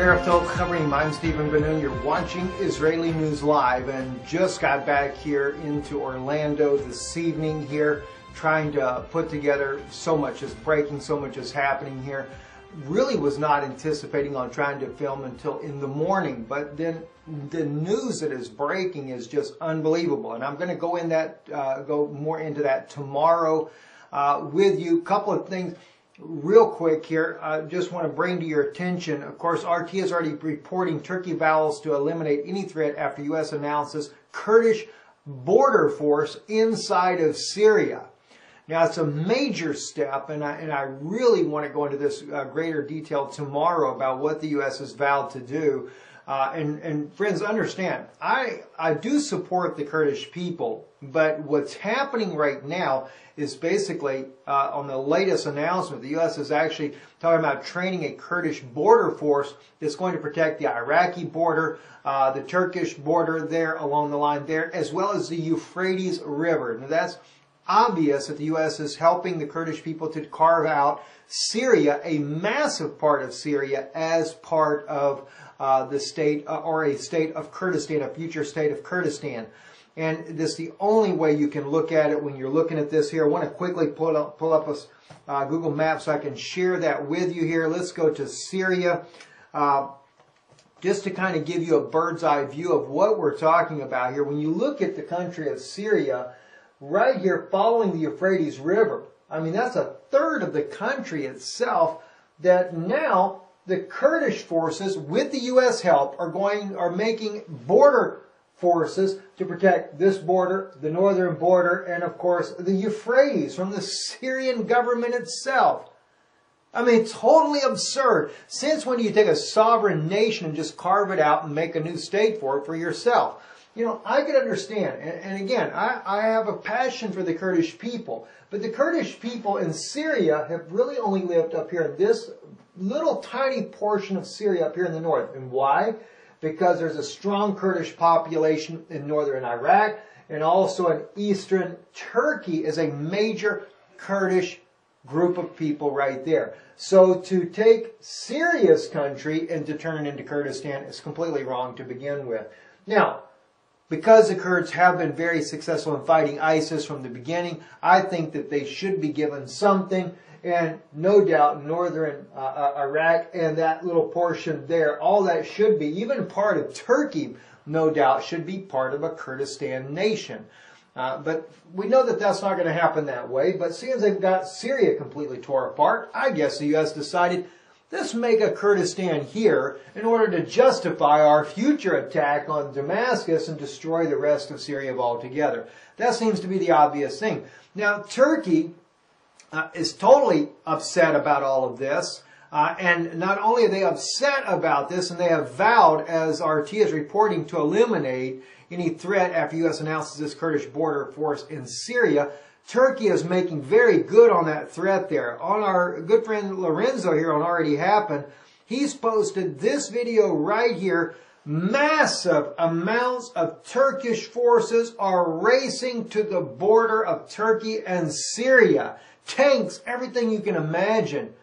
Arafil covering. I'm Stephen Benoon. You're watching Israeli News Live and just got back here into Orlando this evening here, trying to put together so much is breaking, so much is happening here. Really was not anticipating on trying to film until in the morning, but then the news that is breaking is just unbelievable. And I'm going to go more into that tomorrow with you. A couple of things. Real quick here, I just want to bring to your attention, of course, RT is already reporting Turkey vows to eliminate any threat after U.S. announces Kurdish border force inside of Syria. Now, it's a major step, and I really want to go into this greater detail tomorrow about what the U.S. has vowed to do. And friends, understand, I do support the Kurdish people, but what's happening right now is basically, on the latest announcement, the U.S. is actually talking about training a Kurdish border force that's going to protect the Iraqi border, the Turkish border there along the line there, as well as the Euphrates River. Now, that's obvious that the U.S. is helping the Kurdish people to carve out Syria, a massive part of Syria, as part of the state, or a state of Kurdistan, a future state of Kurdistan. And this is the only way you can look at it when you're looking at this here. I want to quickly pull up a Google map so I can share that with you here. Let's go to Syria. Just to kind of give you a bird's eye view of what we're talking about here. When you look at the country of Syria, right here following the Euphrates River, I mean, that's a third of the country itself that now the Kurdish forces, with the U.S. help, are making border forces to protect this border, the northern border, and of course the Euphrates from the Syrian government itself. I mean, totally absurd. Since when do you take a sovereign nation and just carve it out and make a new state for it for yourself? You know, I can understand, and again, I have a passion for the Kurdish people, but the Kurdish people in Syria have really only lived up here in this little tiny portion of Syria up here in the north. And why? Because there's a strong Kurdish population in northern Iraq, and also in eastern Turkey is a major Kurdish group of people right there. So to take Syria's country and to turn it into Kurdistan is completely wrong to begin with. Now, because the Kurds have been very successful in fighting ISIS from the beginning, I think that they should be given something. And no doubt northern Iraq and that little portion there, all that should be, even part of Turkey, no doubt, should be part of a Kurdistan nation. But we know that that's not going to happen that way. But seeing as they've got Syria completely tore apart, I guess the U.S. decided, let's make a Kurdistan here in order to justify our future attack on Damascus and destroy the rest of Syria altogether. That seems to be the obvious thing. Now, Turkey is totally upset about all of this. And not only are they upset about this, and they have vowed, as RT is reporting, to eliminate any threat after U.S. announces this Kurdish border force in Syria, Turkey is making very good on that threat there. On our good friend Lorenzo here on Already Happened, he's posted this video right here. Massive amounts of Turkish forces are racing to the border of Turkey and Syria. Tanks, everything you can imagine.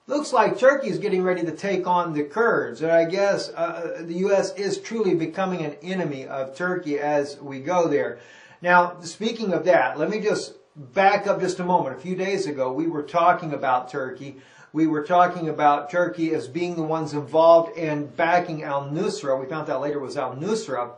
Looks like Turkey is getting ready to take on the Kurds. And I guess the U.S. is truly becoming an enemy of Turkey as we go there. Now, speaking of that, let me just back up just a moment. A few days ago, we were talking about Turkey. We were talking about Turkey as being the ones involved in backing al-Nusra. We found out later it was al-Nusra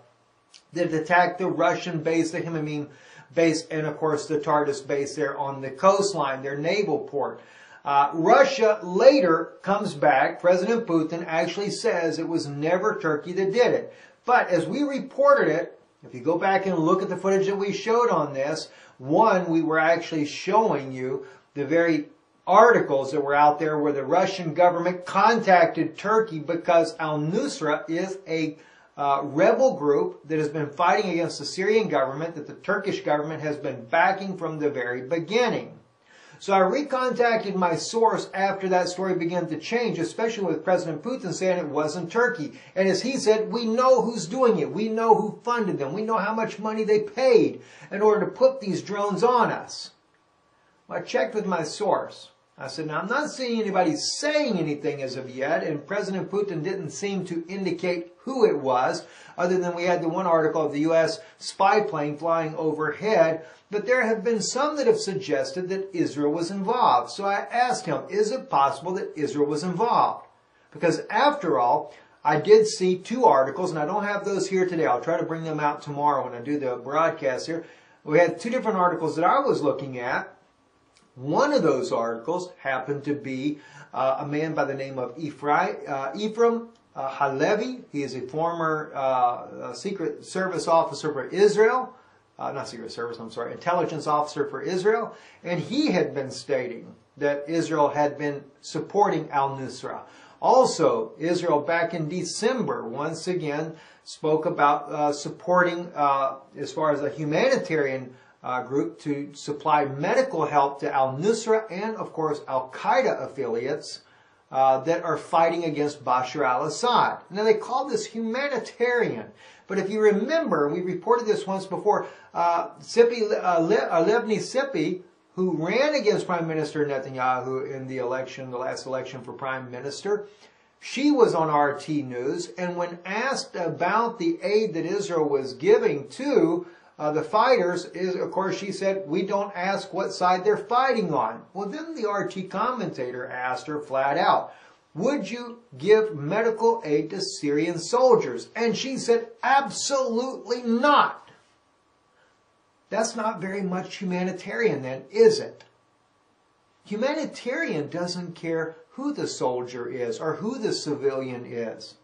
that attacked the Russian base, the Himyim base, and of course the Tartus base there on the coastline, their naval port. Russia later comes back. President Putin actually says it was never Turkey that did it. But as we reported it, if you go back and look at the footage that we showed on this, one, we were actually showing you the very articles that were out there where the Russian government contacted Turkey because al-Nusra is a rebel group that has been fighting against the Syrian government that the Turkish government has been backing from the very beginning. So I recontacted my source after that story began to change, especially with President Putin saying it wasn't Turkey. And as he said, we know who's doing it. We know who funded them. We know how much money they paid in order to put these drones on us. Well, I checked with my source. I said, now I'm not seeing anybody saying anything as of yet, and President Putin didn't seem to indicate who it was, other than we had the one article of the U.S. spy plane flying overhead, but there have been some that have suggested that Israel was involved. So I asked him, is it possible that Israel was involved? Because after all, I did see two articles, and I don't have those here today. I'll try to bring them out tomorrow when I do the broadcast here. We had two different articles that I was looking at. One of those articles happened to be a man by the name of Ephraim Halevi. He is a former Secret Service officer for Israel. Not Secret Service, I'm sorry, intelligence officer for Israel. And he had been stating that Israel had been supporting al-Nusra. Also, Israel back in December, once again, spoke about supporting, as far as a humanitarian group, to supply medical help to al-Nusra and, of course, al-Qaeda affiliates that are fighting against Bashar al-Assad. Now, they call this humanitarian. But if you remember, we reported this once before, Levni Sipi, who ran against Prime Minister Netanyahu in the election, the last election for Prime Minister, she was on RT News, and when asked about the aid that Israel was giving to the fighters, of course, she said, we don't ask what side they're fighting on. Well, then the RT commentator asked her flat out, would you give medical aid to Syrian soldiers? And she said, absolutely not. That's not very much humanitarian then, is it? Humanitarian doesn't care who the soldier is or who the civilian is.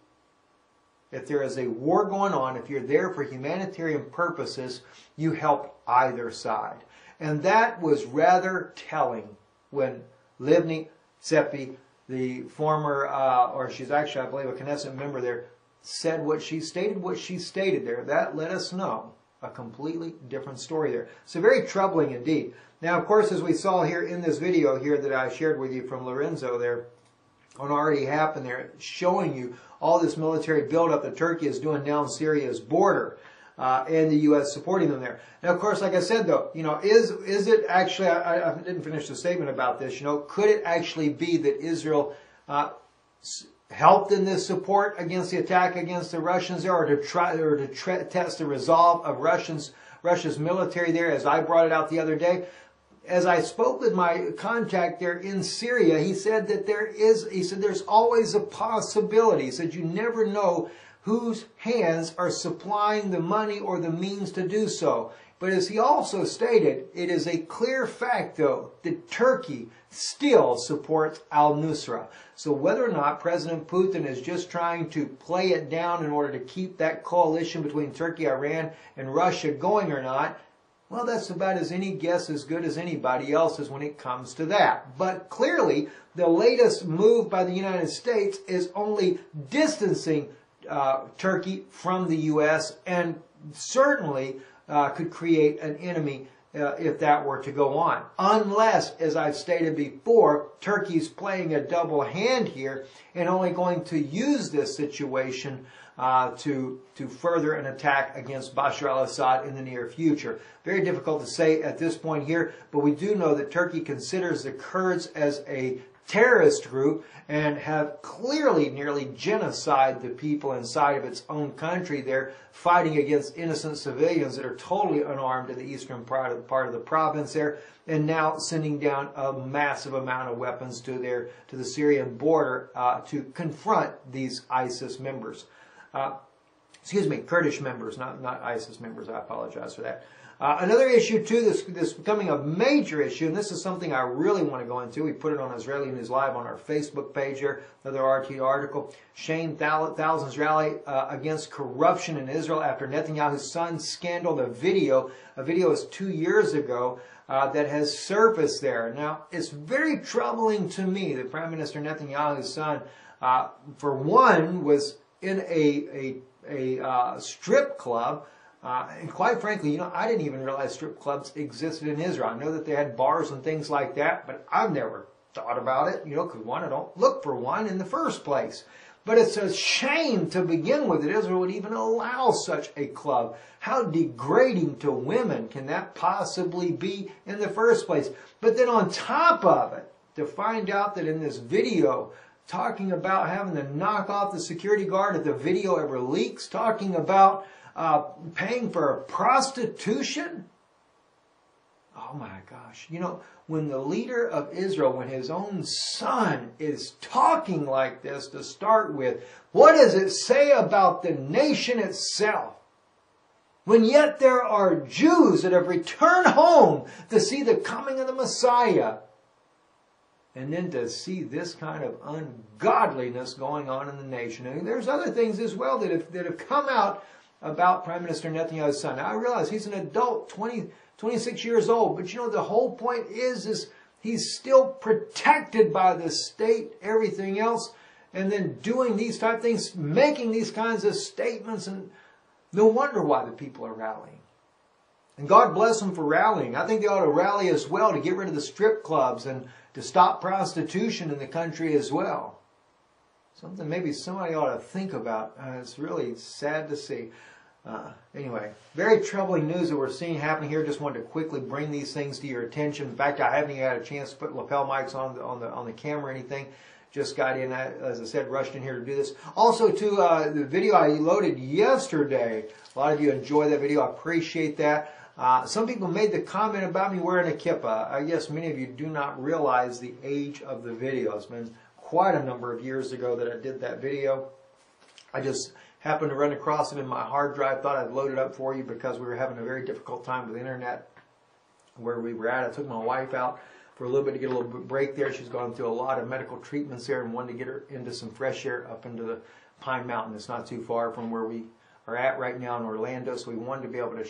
If there is a war going on, if you're there for humanitarian purposes, you help either side. And that was rather telling when Livni Seppi, the former, or she's actually, I believe, a Knesset member there, said what she stated there. That let us know a completely different story there. So very troubling indeed. Now, of course, as we saw here in this video here that I shared with you from Lorenzo there, on Already Happened there, showing you all this military buildup that Turkey is doing down Syria's border, and the U.S. supporting them there. Now, of course, like I said, though, you know, is it actually, I didn't finish the statement about this, you know, could it actually be that Israel helped in this support against the attack against the Russians there, or to test the resolve of Russia's military there, as I brought it out the other day? As I spoke with my contact there in Syria, he said that there's always a possibility. He said you never know whose hands are supplying the money or the means to do so. But as he also stated, it is a clear fact, though, that Turkey still supports al-Nusra. So whether or not President Putin is just trying to play it down in order to keep that coalition between Turkey, Iran, and Russia going or not, well, that's about as any guess as good as anybody else's when it comes to that. But clearly, the latest move by the United States is only distancing Turkey from the U.S. and certainly could create an enemy if that were to go on. Unless, as I've stated before, Turkey's playing a double hand here and only going to use this situation to further an attack against Bashar al-Assad in the near future. Very difficult to say at this point here, but we do know that Turkey considers the Kurds as a terrorist group and have clearly nearly genocided the people inside of its own country there, fighting against innocent civilians that are totally unarmed in the eastern part of the province there, and now sending down a massive amount of weapons to the Syrian border to confront these ISIS members. Kurdish members, not ISIS members. I apologize for that. Another issue, too, this becoming a major issue, and this is something I really want to go into. We put it on Israeli News Live on our Facebook page here, another RT article. Shame thousands rally against corruption in Israel after Netanyahu's son scandal. A video is 2 years ago that has surfaced there. Now, it's very troubling to me that Prime Minister Netanyahu's son, for one, was in a strip club. And quite frankly, you know, I didn't even realize strip clubs existed in Israel. I know that they had bars and things like that, but I've never thought about it, you know, because one, I don't look for one in the first place. But it's a shame to begin with that Israel would even allow such a club. How degrading to women can that possibly be in the first place? But then on top of it, to find out that in this video, talking about having to knock off the security guard if the video ever leaks, talking about paying for prostitution. Oh my gosh. You know, when the leader of Israel, when his own son is talking like this to start with, what does it say about the nation itself? When yet there are Jews that have returned home to see the coming of the Messiah. And then to see this kind of ungodliness going on in the nation. And there's other things as well that have come out about Prime Minister Netanyahu's son. Now, I realize he's an adult, 26 years old. But you know, the whole point is he's still protected by the state, everything else. And then doing these type of things, making these kinds of statements. And no wonder why the people are rallying. And God bless them for rallying. I think they ought to rally as well to get rid of the strip clubs and to stop prostitution in the country as well. Something maybe somebody ought to think about. It's really sad to see. Anyway, very troubling news that we're seeing happening here. Just wanted to quickly bring these things to your attention. In fact, I haven't even had a chance to put lapel mics on the camera or anything. Just got in, as I said, rushed in here to do this. Also, too, the video I loaded yesterday. A lot of you enjoyed that video. I appreciate that. Some people made the comment about me wearing a kippah. I guess many of you do not realize the age of the video. It's been quite a number of years ago that I did that video. I just happened to run across it in my hard drive. Thought I'd load it up for you because we were having a very difficult time with the internet where we were at. I took my wife out for a little bit to get a little break there. She's gone through a lot of medical treatments there and wanted to get her into some fresh air up into the Pine Mountain. It's not too far from where we are at right now in Orlando, so we wanted to be able to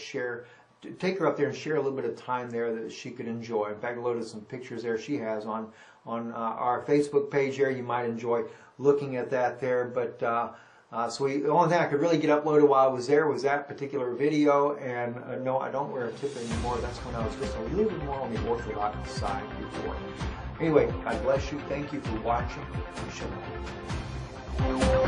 take her up there and share a little bit of time there that she could enjoy. In fact, I loaded some pictures there she has on our Facebook page there. You might enjoy looking at that there. But the only thing I could really get uploaded while I was there was that particular video. And no, I don't wear a tip anymore. That's when I was just a little bit more on the Orthodox side before. Anyway, God bless you. Thank you for watching. Shalom.